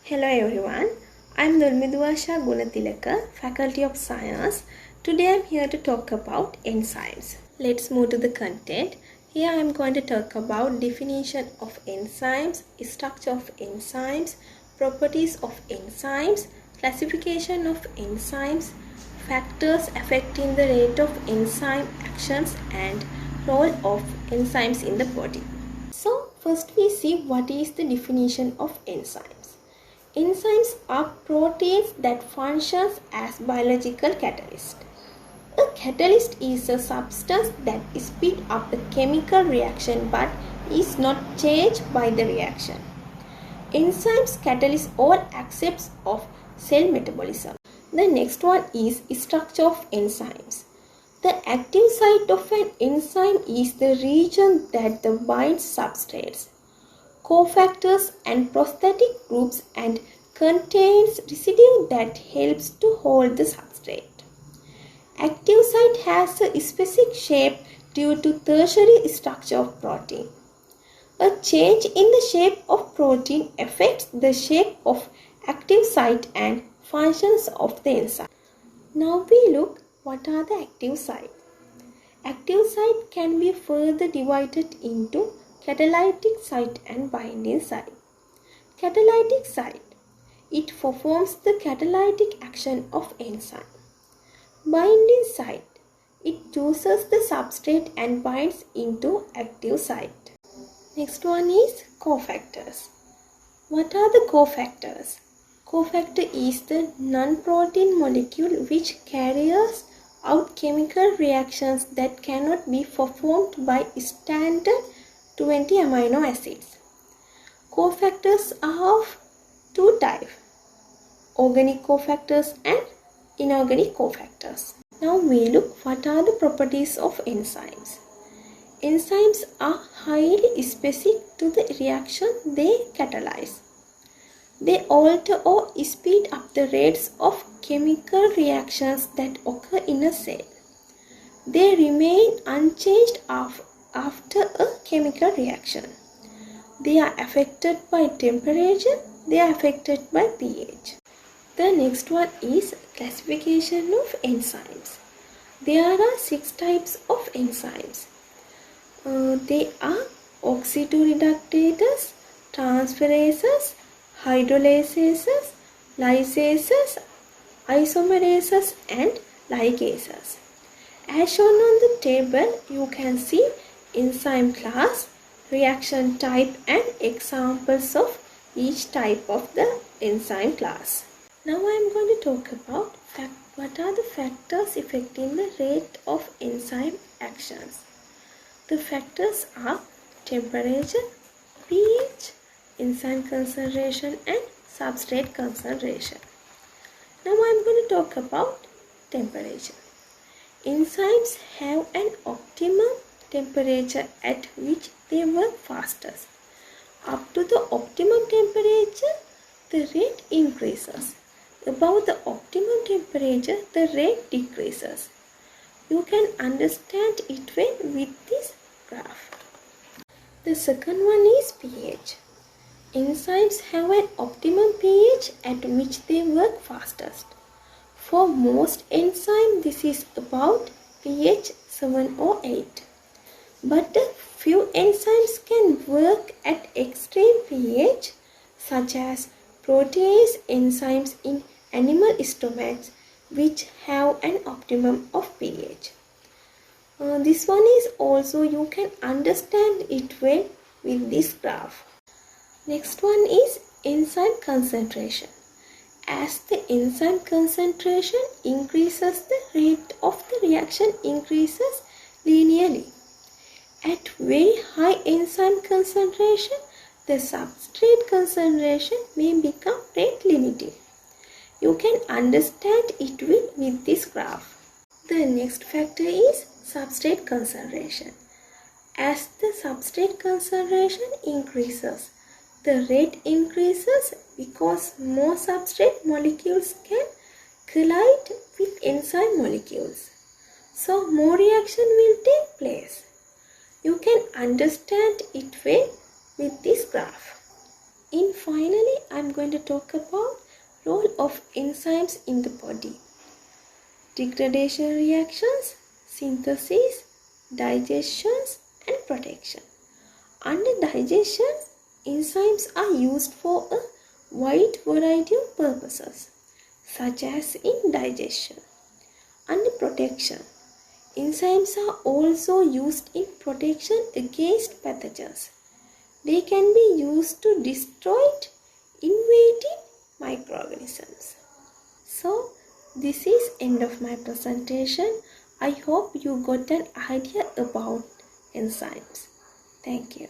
Hello everyone, I am Nurmiduasha Gunatilaka, Faculty of Science. Today I am here to talk about enzymes. Let's move to the content. Here I am going to talk about definition of enzymes, structure of enzymes, properties of enzymes, classification of enzymes, factors affecting the rate of enzyme actions and role of enzymes in the body. So first we see what is the definition of enzymes. Enzymes are proteins that function as biological catalysts. A catalyst is a substance that speeds up the chemical reaction but is not changed by the reaction. Enzymes catalyze all aspects of cell metabolism. The next one is structure of enzymes. The active site of an enzyme is the region that binds substrates, cofactors and prosthetic groups and contains residue that helps to hold the substrate. Active site has a specific shape due to tertiary structure of protein. A change in the shape of protein affects the shape of active site and functions of the enzyme. Now we look what are the active site. Active site can be further divided into catalytic site and binding site. Catalytic site. It performs the catalytic action of enzyme. Binding site. It chooses the substrate and binds into active site. Next one is cofactors. What are the cofactors? Cofactor is the non-protein molecule which carries out chemical reactions that cannot be performed by standard 20 amino acids. Cofactors are of two types, organic cofactors and inorganic cofactors. Now we look what are the properties of enzymes. Enzymes are highly specific to the reaction they catalyze. They alter or speed up the rates of chemical reactions that occur in a cell. They remain unchanged after a chemical reaction. They are affected by temperature. They are affected by pH. The next one is classification of enzymes. There are 6 types of enzymes. They are oxidoreductases, transferases, hydrolases, lysases, isomerases and ligases. As shown on the table, you can see enzyme class, reaction type and examples of each type of the enzyme class. Now I am going to talk about what are the factors affecting the rate of enzyme actions. The factors are temperature, pH, enzyme concentration and substrate concentration. Now I am going to talk about temperature. Enzymes have an optimum temperature at which they work fastest. Up to the optimum temperature, the rate increases. Above the optimum temperature, the rate decreases. You can understand it well with this graph. The second one is pH. Enzymes have an optimum pH at which they work fastest. For most enzymes, this is about pH 7 or 8. But a few enzymes can work at extreme pH, such as protease enzymes in animal stomachs, which have an optimum of pH. This one is also, you can understand it well with this graph. Next one is enzyme concentration. As the enzyme concentration increases, the rate of the reaction increases linearly. At very high enzyme concentration, the substrate concentration may become rate limiting. You can understand it with this graph. The next factor is substrate concentration. As the substrate concentration increases, the rate increases because more substrate molecules can collide with enzyme molecules. So more reaction will take place. You can understand it well with this graph. And finally, I'm going to talk about role of enzymes in the body. Degradation reactions, synthesis, digestions, and protection. Under digestion, enzymes are used for a wide variety of purposes, such as in digestion. Under protection, enzymes are also used in protection against pathogens. They can be used to destroy invading microorganisms. So, this is end of my presentation. I hope you got an idea about enzymes. Thank you.